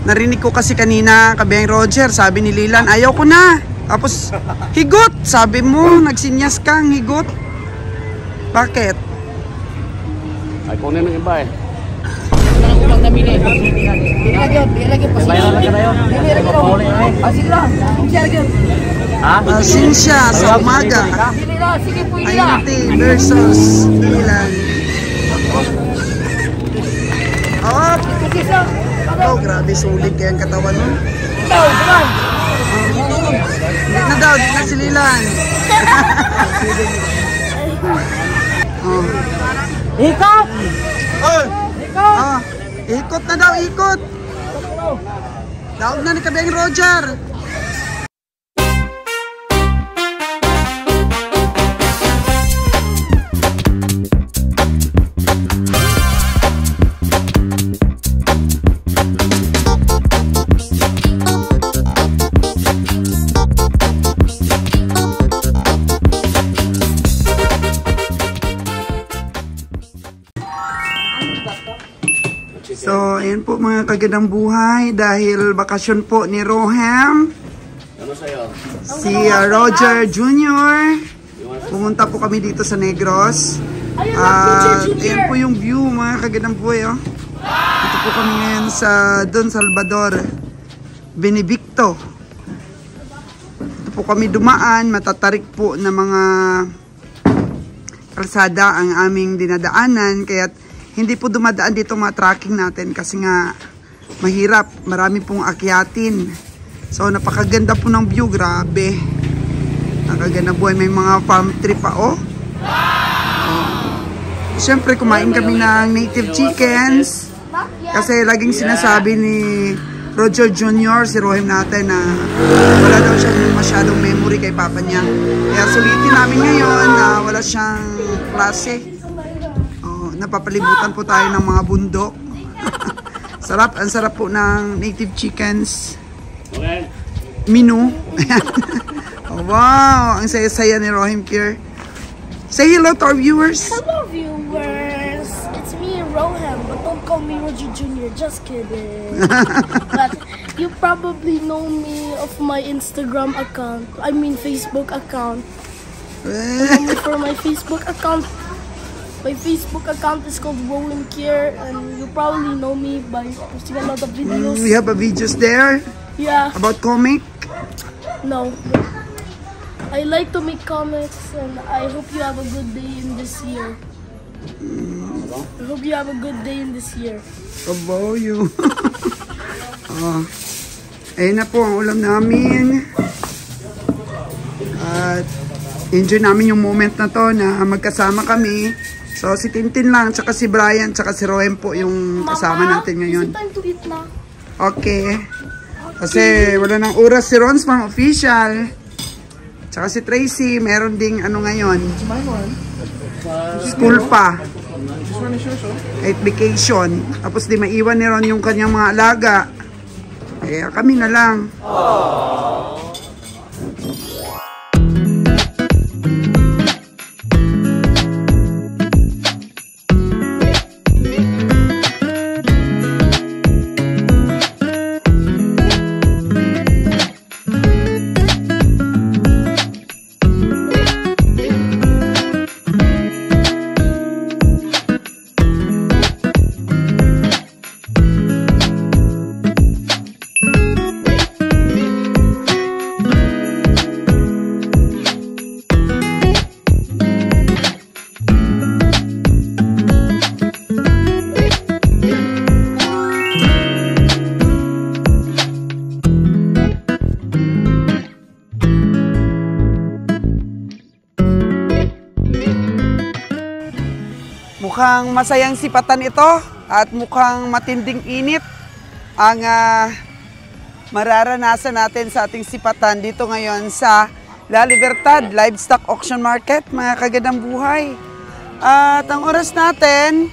Narinig ko kasi kanina, Kabeng Roger, sabi ni Lilan, ayaw ko na. Tapos, higot! Sabi mo, nagsinyas kang higot. Bakit? Ay, kunin ng iba eh. Sinsya sa umaga. Ainti versus Lilan. Oh, grabe sulit kaya ang katawan mo. Di na si Lilan. Ikot! Ikot na daw, ikot. Daog na ni Kabeng Roger. So, ayan po mga kagandang buhay dahil bakasyon po ni Rohem. Ano sa'yo? Si Roger Jr. Pumunta po kami dito sa Negros. Ayan po yung view mga kagandang buhay. Oh. Dito po kami ngayon sa Don Salvador, Benedicto. Dito po kami dumaan, matatarik po na mga kalsada ang aming dinadaanan. Kaya hindi po dumadaan dito mga tracking natin kasi nga mahirap. Marami pong akyatin. So napakaganda po ng view. Grabe. Nakaganda buhay. May mga farm trip pa oh. Siyempre kumain kami ng native chickens. Kasi laging sinasabi ni Roger Jr. si Rohem natin na wala daw siyang masyadong memory kay papa niya. Kaya sulitin namin ngayon na wala siyang klase. Napapalibutan po tayo ng mga bundok. Sarap, ang sarap po ng native chickens. Menu. Oh, wow, ang saya-saya ni Rohem here. Say hello to our viewers. Hello viewers, it's me Rohem, but don't call me Roger Jr. Just kidding. But you probably know me of my Instagram account. I mean Facebook account. For my Facebook account. My Facebook account is called Rohem Care, and you probably know me by posting a lot of videos. We have a videos there. Yeah. About comic. No. I like to make comics, and I hope you have a good day in this year. I hope you have a good day in this year. Abo you. Ayun na po ang ulam namin. At enjoy namin yung moment na to na magkasama kami. So, si Tintin lang, tsaka si Brian, tsaka si Rohem po yung kasama natin ngayon. Time to eat na. Okay. Kasi wala nang oras si Rons, mga official. Tsaka si Tracy, meron ding ano ngayon. School pa. 8 vacation. Tapos di maiwan ni Ron yung kanyang mga alaga. Kaya kami na lang. Mukhang masayang sipatan ito at mukhang matinding init ang mararanasan natin sa ating sipatan dito ngayon sa La Libertad Livestock Auction Market, mga kagandang buhay. At ang oras natin,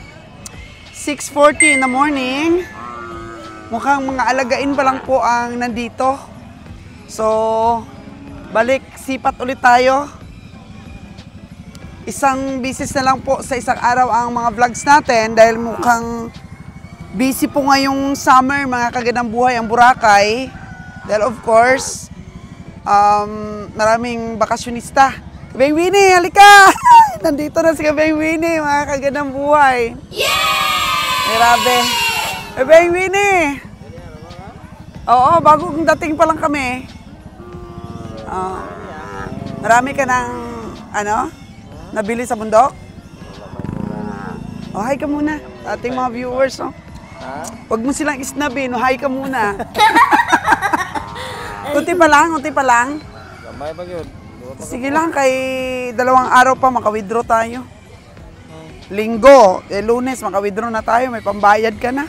6:40 in the morning. Mukhang mga alagain pa lang po ang nandito. So, balik sipat ulit tayo. Isang bisis na lang po sa isang araw ang mga vlogs natin dahil mukhang Busy po ngayong summer, mga kagandang buhay, ang Boracay. Dahil of course, maraming bakasyonista. Kabeng Winnie, halika! Nandito na si Kabeng Winnie, mga kagandang buhay. Yeah! Grabe. Kabeng Winnie! Oo, bagong dating pa lang kami. Marami ka ng, nabili sa bundok? Oh, hi ka muna. Ating mga viewers, no? Huwag mo silang isnabin, no? Hi ka muna. Unti pa lang. Sige lang, kay 2 araw pa maka-withdraw tayo. Linggo, Lunes, maka-withdraw na tayo. May pambayad ka na.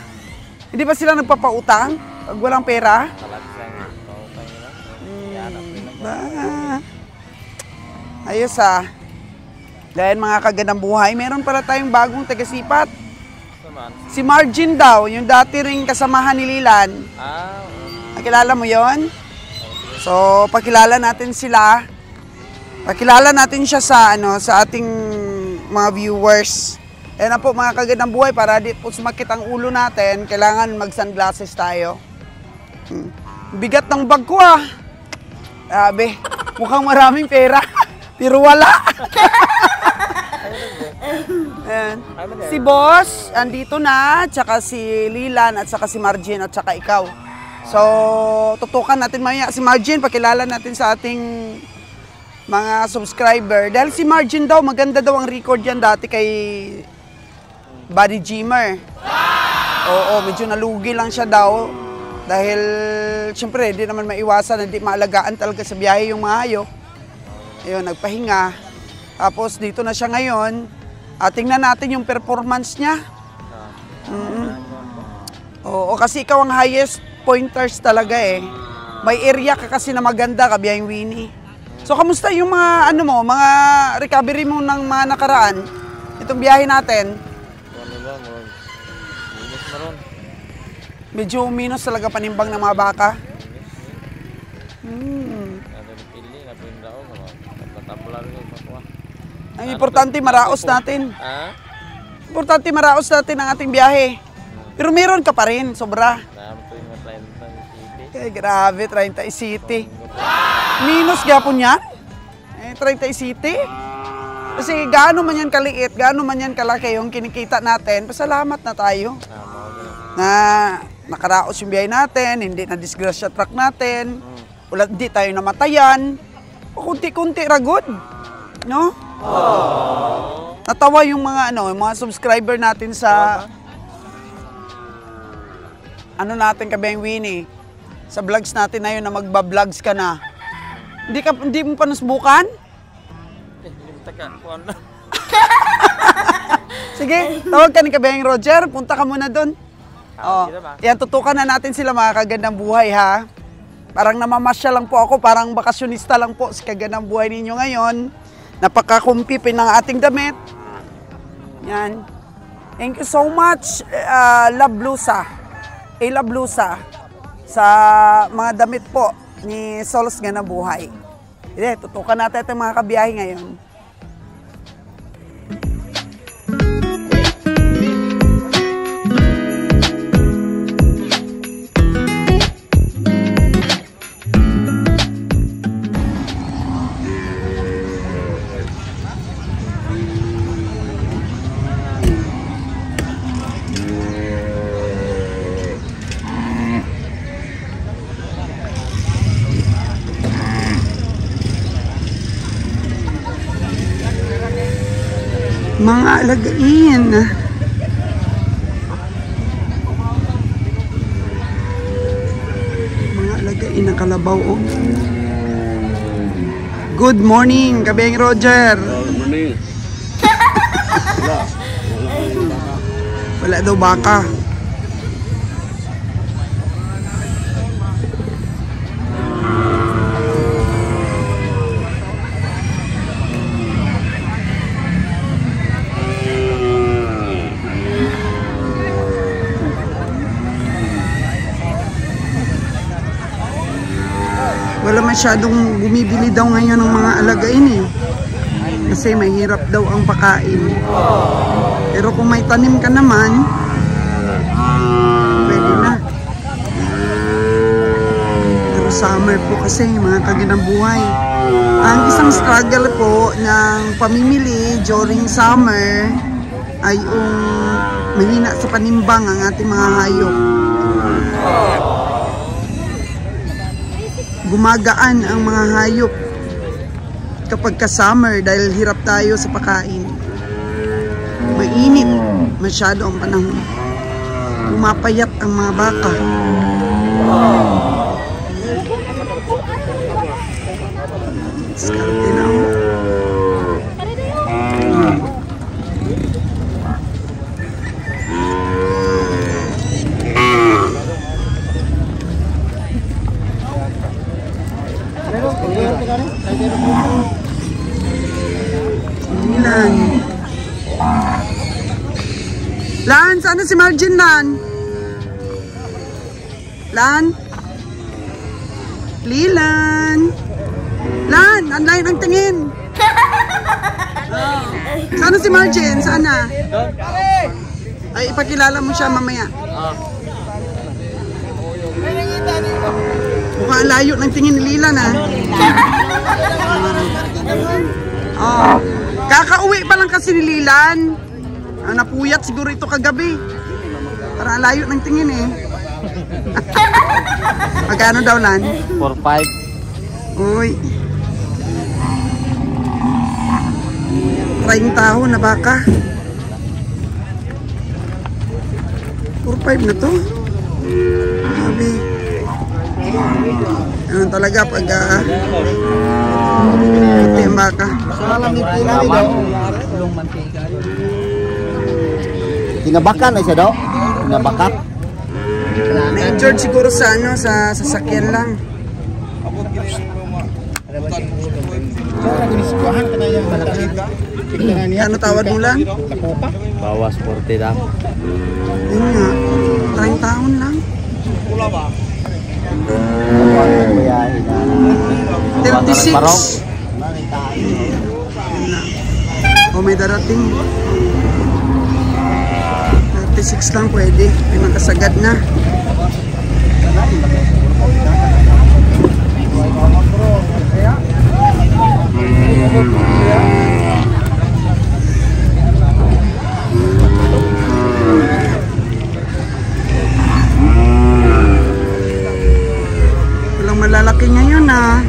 Hindi ba sila nagpapautang? Pag walang pera? Ayos Dahil mga kagandang buhay, meron pala tayong bagong tagasipat. Si Margin daw, yung dati ring kasamahan ni Lilan. Nakilala mo yon? So, pakilala natin sila. Pakilala natin siya sa ating mga viewers. Ayan na po mga kagandang buhay, para di po sumakit ang ulo natin, kailangan mag-sunglasses tayo. Bigat ng bag ko Grabe, mukhang maraming pera. Pero wala. Ayan. Si Boss, andito na, tsaka si Lilan, at saka si Margin, at saka ikaw. So, tutukan natin maya si Margin, pakilala natin sa ating mga subscriber. Dahil si Margin daw, maganda daw ang record yan dati kay Body Gymmer. Oo, medyo nalugi lang siya daw. Dahil, siyempre, hindi naman maiwasan, hindi maalagaan talaga sa biyahe yung mga hayop. Ayun, nagpahinga. Tapos dito na siya ngayon. Tingnan natin yung performance niya. Oo, kasi ikaw ang highest pointers talaga May area ka kasi na maganda, Kabiyahing Winnie. So, kamusta yung mga, mga recovery mo ng mga nakaraan? Itong biyahe natin. Medyo minus talaga panimbang ng mga baka. Ang importante, maraos natin. Importante, maraos natin ang ating biyahe. Pero meron ka pa rin, sobra. Grabe, 30 City. Minus gapon yan? 30 City? Kasi gaano man yan kaliit, gaano man yan kalaki yung kinikita natin, pasalamat na tayo. Na nakaraos yung biyahe natin, hindi na disgrasya truck natin, wala, hindi tayo namatayan. Kunti-kunti ragod. No? Natawa yung mga yung mga subscriber natin sa natin, Kabeng Winnie, sa vlogs natin na yun na magba-vlogs ka na. Hindi mo pa nasubukan? Sige, tawag ka ni Kabeng Roger, punta ka muna doon. Yan, tutukan na natin sila, mga kagandang buhay Parang namamasya lang po ako, parang bakasyonista lang po sa kagandang buhay ninyo ngayon. Napakakumpipin ng ating damit. Yan. Thank you so much, Love Blusa, sa mga damit po ni Solos Ganang Buhay. Tutukan natin itong mga kabiyahe ngayon. Mga alagain. Mga alagain ng kalabaw. Good morning, Kabeng Roger. Good morning. Wala daw baka. Wala masyadong bumibili daw ngayon ng mga alagain kasi mahirap daw ang pakain. Pero kung may tanim ka naman, summer po kasi mga kaganang buhay. Ang isang struggle po ng pamimili during summer ay yung mahina sa panimbang ang ating mga hayop. Gumagaan ang mga hayop kapag ka-summer dahil hirap tayo sa pagkain. Mainit masyado ang panahon. Pumapayat ang mga baka. Diskarte na ako. Lan. Lan, sana si Margin, Lan? Lan? Lilan? Lan, ang lain ang tingin. Sana si Margin? Sana? Ay, ipakilala mo siya mamaya. Mukhang layo ng tingin ni Lilan, ha? Oh. Kakauwi pa lang kasi ni Lilan. Napuyat siguro ito kagabi. Para layo ng tingin eh. Magkano daw, Lan? 4-5. Uy. 30 taon na baka. 4-5 na to. Sabi. Ano talaga pag puti ang baka. Tinabakan na siya daw? Tinabakat? Na-injured siguro sa ano, sa sasakyan lang. Ano tawad mo lang? Bawas 40 lang. Yun nga, 30 taon lang. 36. O may darating. 36 lang pwede. May makasagad na. Walang malalaki ngayon ah.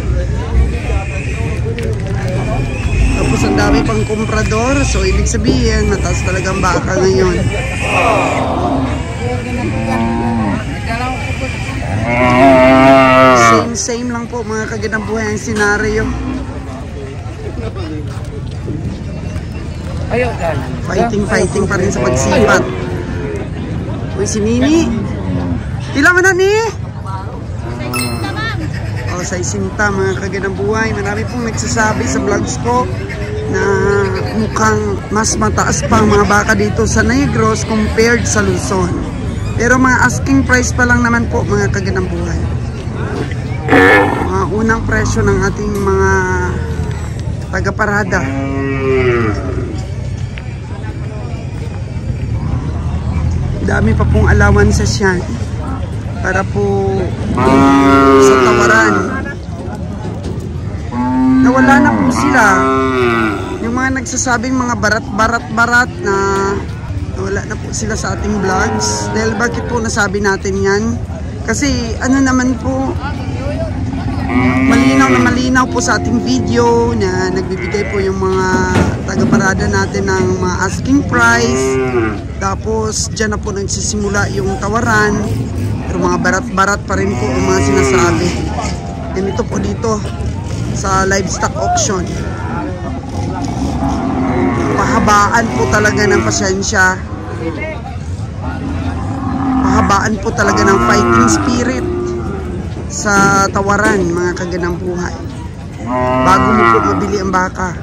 Tapos ang dami pang komprador. So ibig sabihin mataas talagang baka ngayon. Same lang po mga kaganang buhay ang senaryo. Fighting pa rin sa pagsipat. Uy, si Nini. Pila man na ni? O, sa isinta mga kaganang buhay. Marami pong nagsasabi sa vlogs ko na mukhang mas mataas pa ang mga baka dito sa Negros compared sa Luzon. Pero mga asking price pa lang naman po mga kaganang buhay. Mga unang presyo ng ating mga taga-parada. Dami pa pong allowances yan para po sa tawaran. Nawala na po sila. Yung mga nagsasabing mga barat-barat na nawala na po sila sa ating vlogs. Dahil bakit po nasabi natin yan? Kasi ano naman po, malinaw po sa ating video na nagbibigay po yung mga taga-parada natin ng mga asking price. Tapos dyan na po nagsisimula yung tawaran. Pero mga barat-barat pa rin po ang mga sinasabi. Ganito po dito sa livestock auction. Pahabaan po talaga ng pasensya. Pahabaan po talaga ng fighting spirit sa tawaran mga kaganang buhay. Bago mo po mabili ang baka.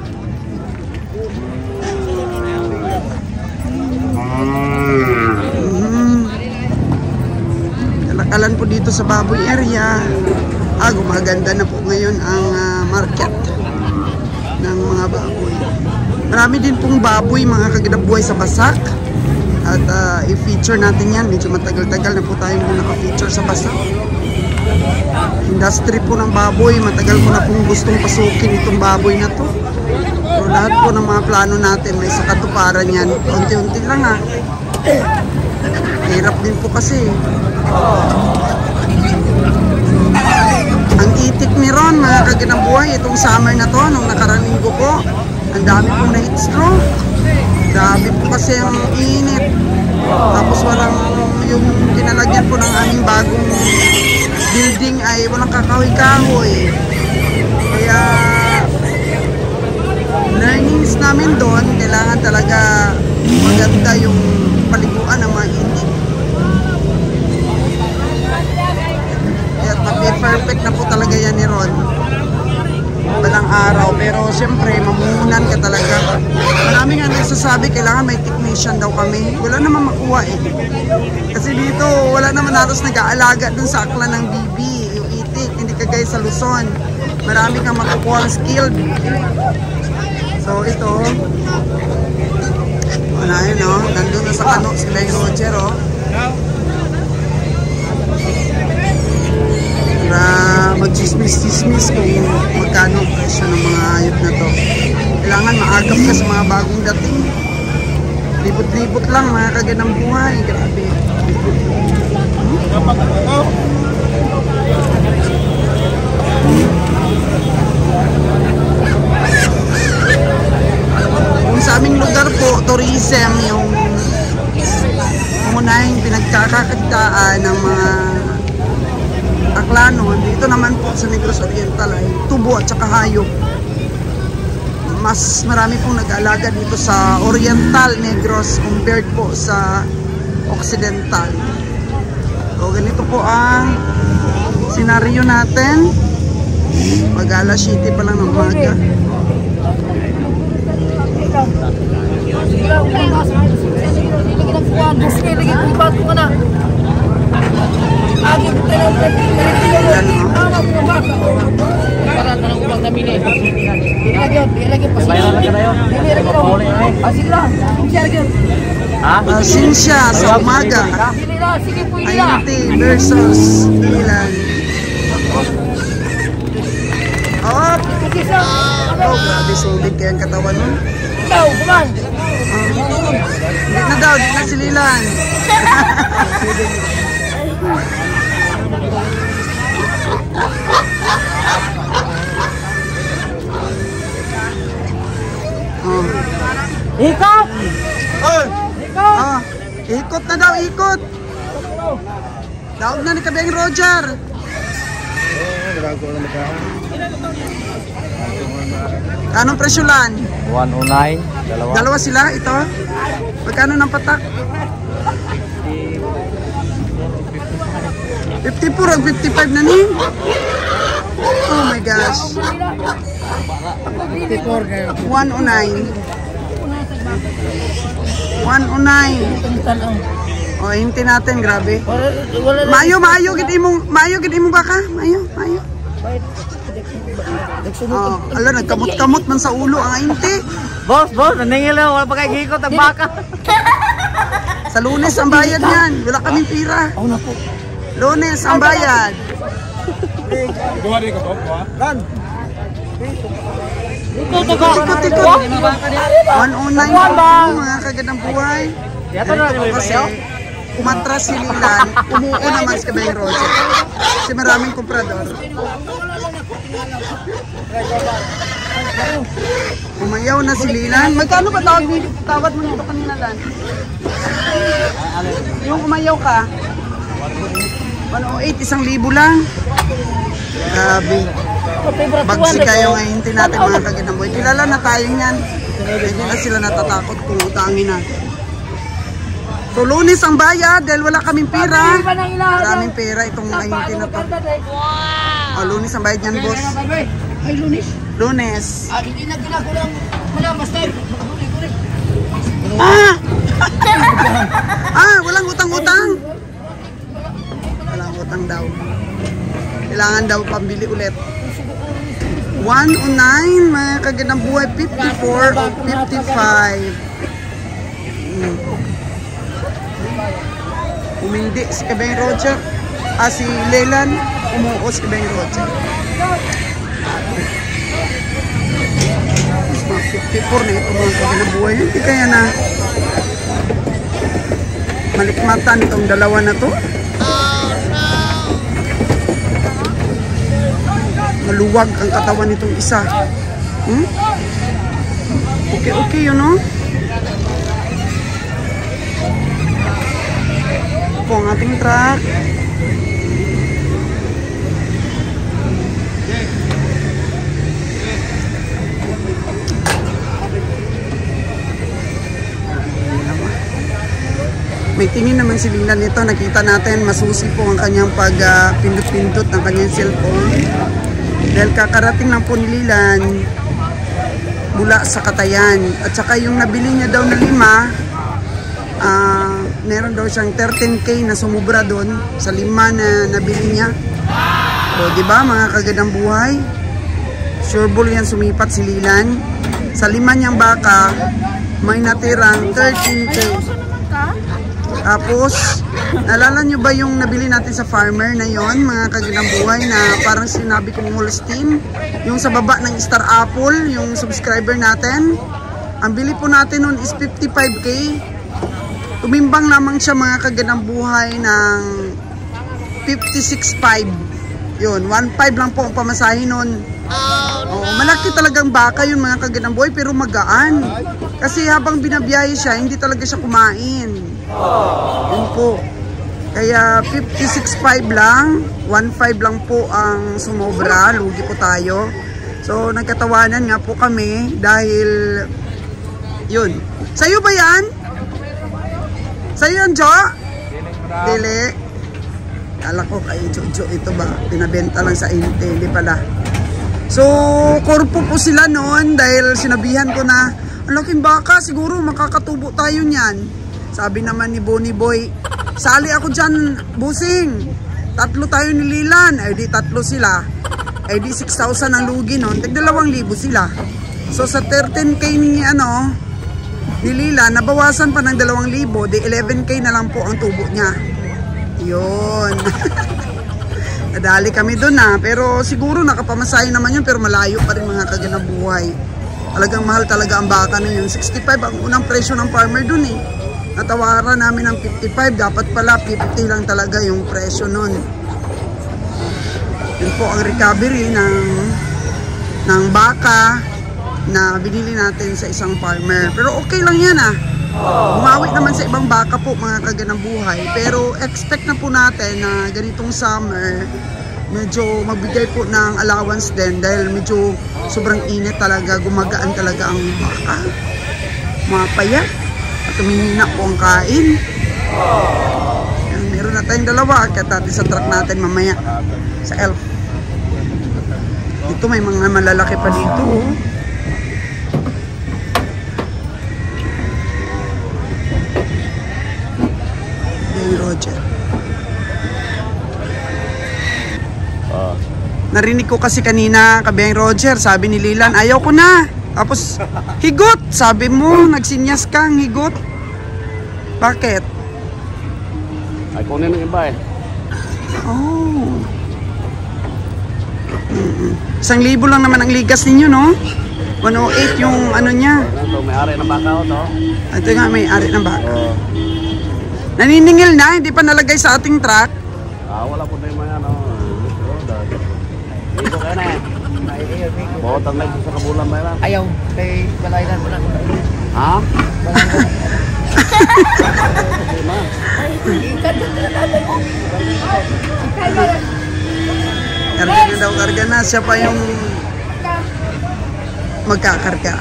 Kalakalan po dito sa baboy area. Gumaganda na po ngayon ang market ng mga baboy. Marami din pong baboy mga kaganang buhay sa Basak. At i-feature natin yan. Medyo matagal-tagal na po tayo naka-feature sa Basak. industry po ng baboy. Matagal ko na pong gustong pasukin itong baboy na to. So lahat po ng mga plano natin may sa katuparan yan. Unti-unti lang ha. Hirap din po kasi. Ang itik ni Ron, mga kaganabuhay, itong summer na to, nung nakarang linggo po, ang dami pong na-heat stroke. Grabe po kasi ang init. Tapos walang, yung pinalagyan po ng aming bagong building ay walang kakahoy-kahoy. Kaya, learnings namin doon, kailangan talaga maganda yung paliguan ng mga init. Kaya perfect na po talaga yan ni Ron. Balang araw, pero siyempre mamuhunan ka talaga. Marami nga nagsasabi kailangan may technician daw kami. Wala naman makuha eh. Kasi dito wala naman halos nag-aalaga dun sa akla ng bibi, yung itik, hindi kagaya sa Luzon. Marami kang makukuha ang skilled. So ito, wala yun no, nandun na sa kano si Lay Roger oh. Para mag-chismis-chismis kung magkano presyo ng mga hayop na to. Kailangan maagap ka sa mga bagong dating. Libot-libot lang mga kaganang buhay. Grabe. Kung sa aming lugar po, tourism yung umunahing pinagkakakitaan ng mga Aklanon. Dito naman po sa Negros Oriental ay tubo at saka hayop. Mas marami pong nag-aalaga dito sa Oriental Negros compared po sa Occidental. So ganito po ang senaryo natin. Mag-alas 7 pa lang ng umaga. Sinsya sa umaga. Ainti versus Milan. Oh, grabe sulit kaya ang katawan nun. Hindi na daw, di na sililan. Ikot! Ikot na daw, ikot! Daog na ni Kabeng Roger! Anong presyolan? 109. Dalawa sila, ito? Magkano ng patak? 54 ang 55 na ni? Oh my gosh. 109. 109. Oh, hinti natin, grabe. Maayo gid imong baka. Maayo. Oh, ala nagkamot-kamot man sa ulo ang hinti. Boss, naningil na wala pa kay hikot ang baka. Sa Lunes ang bayad niyan. Wala kaming pira. Lunes ang bayad. Ikot. 109 mga kagandang buhay. Kasi umatras si Lilan, umuo naman si Kabeng Roger. Kasi maraming komprador. Umayaw na si Lilan. Magkano ba tawad mo nito kanina, Lan? Yung umayaw ka? 108, 1,000 lang. Grabe. Bagsi kayo ngayon natin mga kagandang buhay. Kilala na tayo niyan. Hindi na sila natatakot kung utangin natin. So Lunes ang bayad dahil wala kaming pera. Maraming pera itong ngayon na to. Oh, Lunes ang bayad niyan, boss. Ay, Lunes. Lunes. Hindi na ginagalang wala, basta. Walang utang-utang. Walang utang daw. Kailangan daw pambili ulit. 109 mga kagandang buhay, 54 o 55. Umindi si Kabeng Roger, si Leland. umuos kay Beng Roger. Mas mga 54 na ito mga kaganabuhay. Hindi kaya na malikmatan itong dalawa na to. Maluwag ang katawan nitong isa. Okay yun, no? Ito ang ating truck. May tingin naman si Lilan nito. Nakita natin masusi po ang kanyang pag-pindot-pindot ng kanyang cellphone. Dahil kakarating lang po ni Lilan mula sa Katayan. At saka yung nabili niya daw na 5, meron daw siyang 13K na sumubra doon sa 5 na nabili niya. O diba mga kagandang buhay? Sure ball yan sumipat si Lilan. Sa 5 niyang baka may natirang 13K. Tapos, naalala nyo ba yung nabili natin sa farmer na yon mga kagandang buhay na parang sinabi kong Holstein? Yung sa baba ng Star Apple, yung subscriber natin. Ang bili po natin nun is 55K. Tumimbang lamang siya mga kagandang buhay ng 56.5. Yun, 1.5 lang po ang pamasahin nun. Oh, malaki talagang baka yun mga kagandang buhay pero magaan. Kasi habang binabiyahe siya, hindi talaga siya kumain. Yun po. Kaya 56.5 lang, 1.5 lang po ang sumobra, lugi po tayo. So nagkatawanan nga po kami dahil yun. Sa'yo ba yan? Sa'yo yan, Jo? Dili. Kala ko kay Jojo ito ba? Pinabenta lang sa inte, hindi pala. So korpo po sila noon dahil sinabihan ko na ang laking baka, siguro makakatubo tayo niyan. Sabi naman ni Bonnie Boy, sali ako dyan, busing. 3 tayo ni Lilan. Ay di 3 sila. Ay di 6,000 ang lugi nun. Tig 2,000 sila. So sa 13K ni Lilan, nabawasan pa ng 2,000. Di 11K na lang po ang tubo niya. Yun. Nadali kami dun pero siguro nakapamasahe naman yun. Pero malayo pa rin mga kagandang buhay. Talagang mahal talaga ang baka na yun. 65 ang unang presyo ng farmer dun Natawaran namin ng 55, dapat pala 50 lang talaga yung presyo nun. Yun po ang recovery ng baka na binili natin sa isang farmer. Pero okay lang yan Bumawi naman sa ibang baka po mga kagandang buhay. Pero expect na po natin na ganitong summer, medyo magbigay po ng allowance din dahil medyo sobrang init talaga, gumagaan talaga ang baka. Mapaya. At tumihina po ang kain. Meron na tayong 2. Kaya natin sa truck natin mamaya. Sa elf. Dito may mga malalaki pa dito. Hey Roger. Narinig ko kasi kanina Kabeng Roger, sabi ni Lilan, ayaw ko na. Tapos, higot! Sabi mo, nagsinyas kang higot. Bakit? Ay, kunin ng iba Oh. 1,000 lang naman ang ligas ninyo, no? 108 yung ano niya. Ito, may ari ng baka to. Ito nga, may ari ng baka. Naniningil na, hindi pa nalagay sa ating truck. Wala po na yung mga dito kayo na botang na sa kabulan ba yan? Ayaw, kay Balayran mo lang. Ha? Karga na daw, karga na. Siya pa yung magkakarga.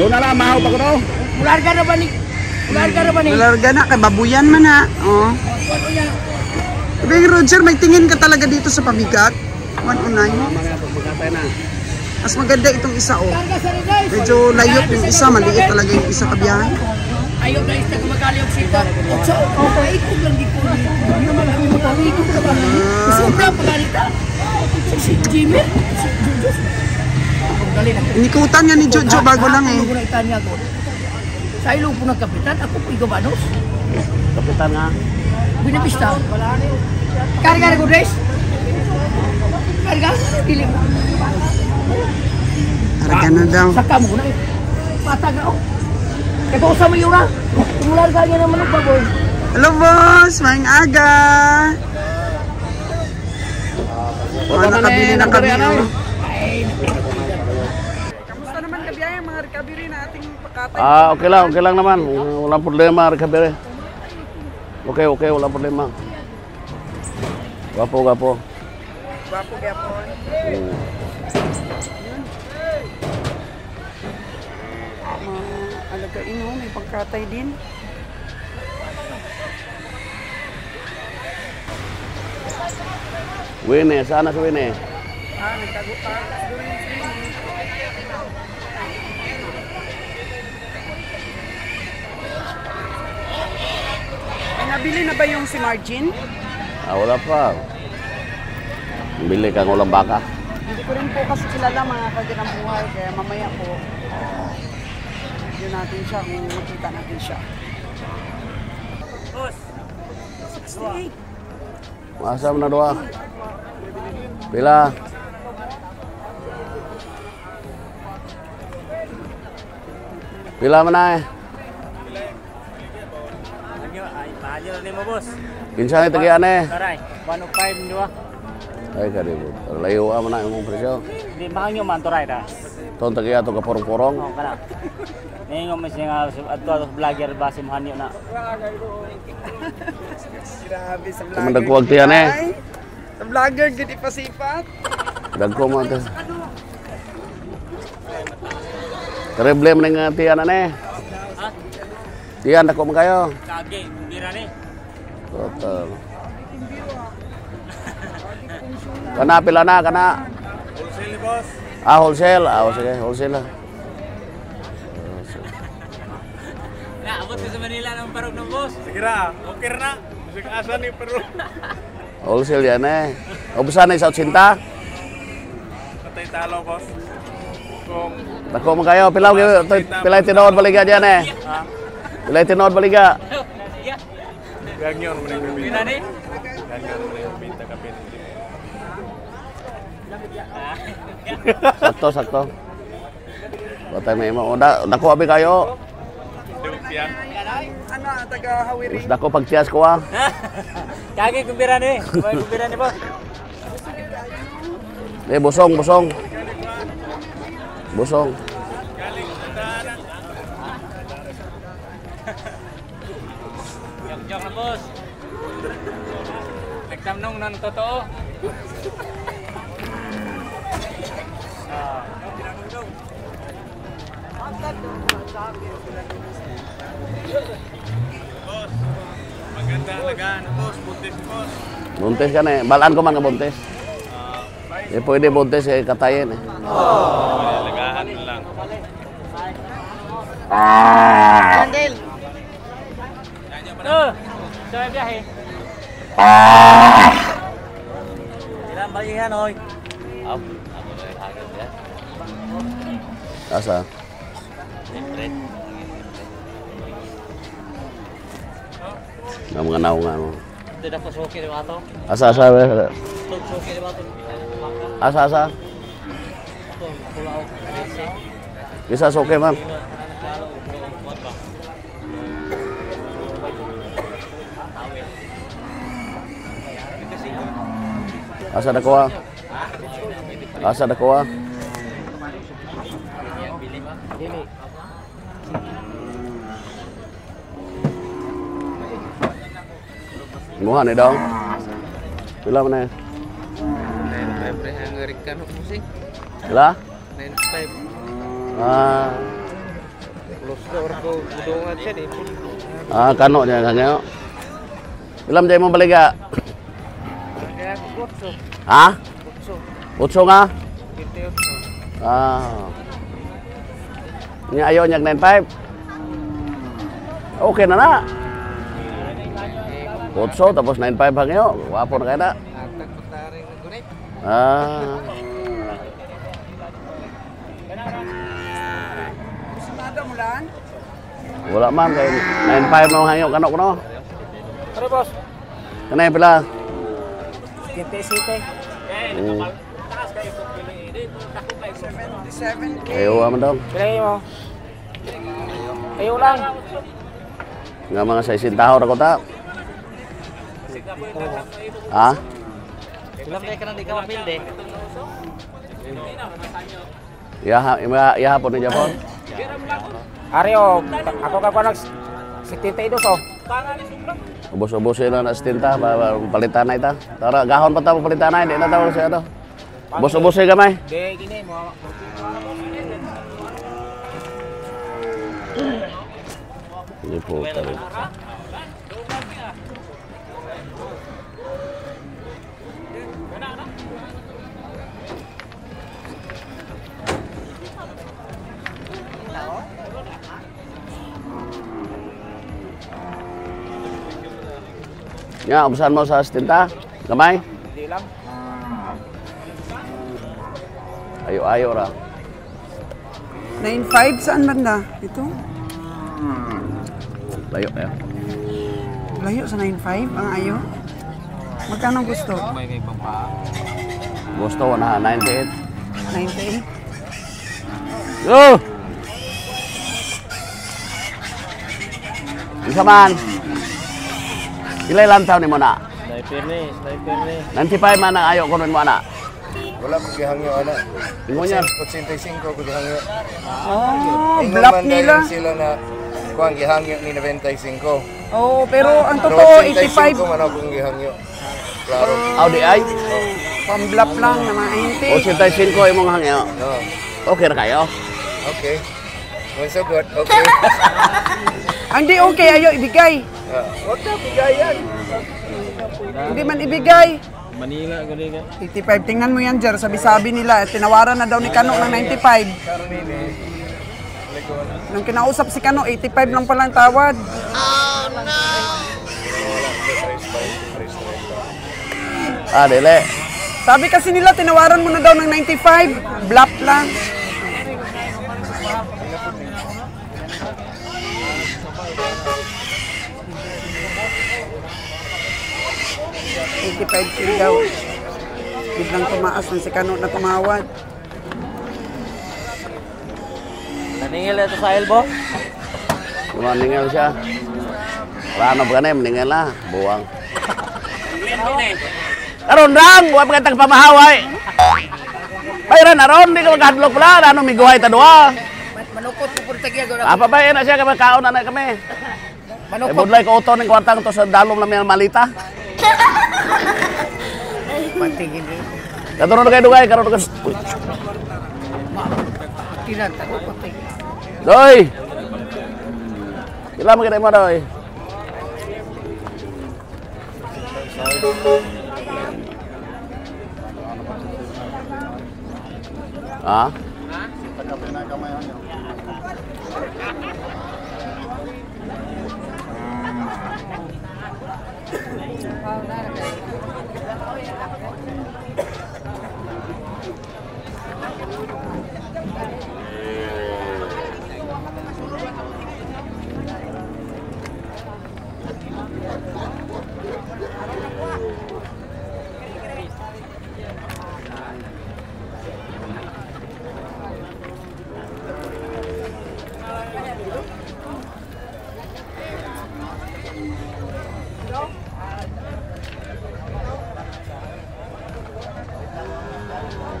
Doon na lang, mahaw pa ko daw. Mularga na ba ni? Malarga na, kay babuyan man Oh. Beng Roger, may tingin ka talaga dito sa pabigat. 109. Mas maganda itong isa Medyo layot yung isa, maliit talaga yung isa kabiyahe. Ayaw na isa kumagaliyog sita. Paikog lang dito. Paikog ka ba? Sobrang pagalita. Si Jimmy. Inikutan niya ni Jojo bago lang Sa ilo po ng kapitan, ako po igabanos. Kapitan nga. Binabista. Kari-kari ko, Grace. Pili mo. Aragan na daw. Saka mo na eh. Matag na oh. Kaya pa usama yun na. Tumular ka niya naman ang baboy. Hello boss, maing aga. Nakabili na kami. Kamusta naman kabiyaya mga recovery na ating pakatay? Okay lang naman. Walang problema, recovery. Okay, walang problema. Gwapo. Gwapo gyapon. Alagain mo, may pagkatay din. Wine, sana si Wine. Nagtagutan. May nabili na ba yung si Margin? Wala pa. Bili kang ulang baka. Hindi ko rin po kasi kilala mga kaginang buhay, kaya mamaya po yun natin siya kung makita natin siya. 68. Masa mo na doa? Pila? Pila man na eh? Pahajo na mo, boss. Kinsa ni tagian eh? Taray, 105 niyo. Ay karibu. Layo man na imong presyo. Di mahal man taray da. Ton tagiya to ka porong-porong. Oh, kana. Ningon mo siya adto vlogger ba si Muhanyo na. Grabe sa vlogger. Mandagkuwag tiyan eh. Sa vlogger, gudi pa sipat. Dagko mo ito. Terrible mo nga tiyan na eh. Tiyan, dako mo kayo. Kage, bira ni. Total. Kana pila na, kana. Wholesale ni boss. Wholesale. Sige, wholesale lah. Na, abot ka sa Manila ng parog ng boss. Sige ra, okay na. Sige asa ni pero. Wholesale yan eh. Ubusan na sa 80. Patay talo boss. Kung Dako mo kayo, pilay tinood baliga diyan eh. Pilay tinood baliga. gagyon mo ning bibinta. Gagyon mo ning bibinta kapit. Sakto. Batay may mo. Dako abi kayo. Ano, taga Hawiri. Dako pagtiyas ko ah. Kage kumbira ni. Kumbira ni boss. Busong. Yok na boss. Nagtamnong ng totoo. Boss, maganda alagaan boss, buntis boss. Buntis ka na eh. Balaan ko man ka buntis. Pwede buntis eh, katayin eh. Alagaan lang. Sandel. Sa may biyahe. Ilang bagihan oy. Ako na yung hagad yan. Asa? Na mga naong nga mo. Ito na po suki ni Wato. Asa? Suki ni Wato. Asa? Bisa suki man. Asa na kuha? Muha ni daw. Pila man eh? 95 pre, ang ngerikan ako musik. Pila? 95. Plus na orko budungan siya ni. Kano niya kanyo. Pila man mo baliga? Kaya ako kutso. Ha? Kutso. Utso nga? 28. Nya ayo nyak 95. Okay na na. Utso tapos 95 hangyo. Wapo na kaya na. Atag putaring ng gunit. Sunada mo lang? Wala man kay 95 no hangyo kano kuno. Ano boss? Kanay pila? 27. 77K. Ayaw man daw. Pilay mo. Ayaw lang. Nga mga 60 tahor ako ta. Ha? Ilang ka nang di ka mapilde. Ihapon ni Japon. Aryo, ako ka nag 72 so. Ubos-ubos na na stinta, palitan na ita. Tara, gahon pa tayo palitan na, hindi na tayo siya ito. Ubos-ubos siya gamay. Di, gini mo. Hindi po tayo. Ya, ubusan mo sa stinta? Gamay? Hindi lang. Ayo-ayo ra. 9.5 saan banda? Ito? Layo ya. Layo sa 9.5 ang ayo. Magkano gusto? May kay pampa. Gusto ko na 98. 98. Yo! Isa man. Ilay lang taon ni mo na. Sniper ni. 95 man ang ayo ko nun mo na. Wala ko gihangyo ana. Ingo niya. 85 ko gihangyo. Oh, block nila. Sila na kuang gihangyo ni 95. Oh, pero ang Pero totoo 85 85. man ako gihangyo. Klaro. Audi ay. Pang-bluff lang na mga O 80. 85 imong hangyo. No. Okay ra kayo. Okay. Well, so good. Okay. Hindi okay, ayo ibigay. Wag na bigayan. Hindi man ibigay. Manila gani ka. 85. Tingnan mo yan, Jer. Sabi-sabi nila. Tinawaran na daw ni Kano ng 95. Nung kinausap si Kano, 85 lang pala ang tawad. Ah, dili. Sabi kasi nila, tinawaran mo na daw ng 95. Bluff lang. $85 daw. Biglang tumaas ng si Kano na tumawad. Naningil ito sa elbow. Maningil siya. Wala na ba na, maningil na. Buwang. Karon lang, buwan pa kitang pamahaway. Bayran na ron, di ka maghadlok pala. Ano, may guhay ta doa. Manukot ko puro tagya. Apa ba, yan na siya, kaon na kami. Eh, budlay ko uto ng kwartang to sa dalom na may malita. Patigin eh. Karon na kayo dugay, karon na kayo. Tinata ko patigin. Doy! Kailan mo kita mo, Doy? Ha?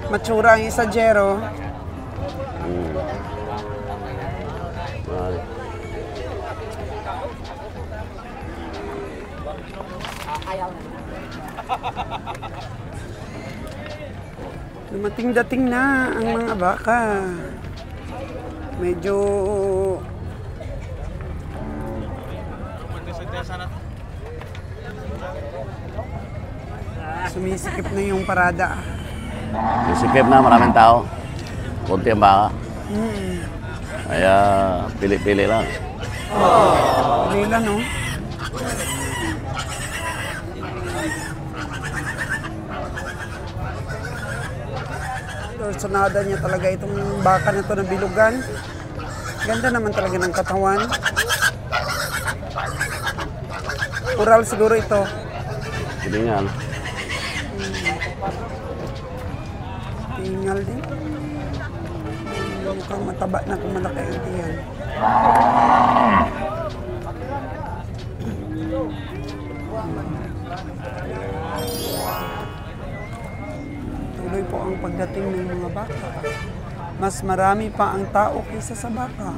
Matsura ang isa, Jero. Dumating-dating na ang mga baka. Medyo sumisikip na yung parada. Sikip na, maraming tao. Kunti ang baka. Kaya pili-pili lang. Lila, no? Sonada niya talaga itong baka na to na bilugan. Ganda naman talaga ng katawan. Ural siguro ito. Hilingan. Tingal din. Mukhang mataba na kung malaki ang tiyan. Tuloy po ang pagdating ng mga baka. Mas marami pa ang tao kaysa sa baka.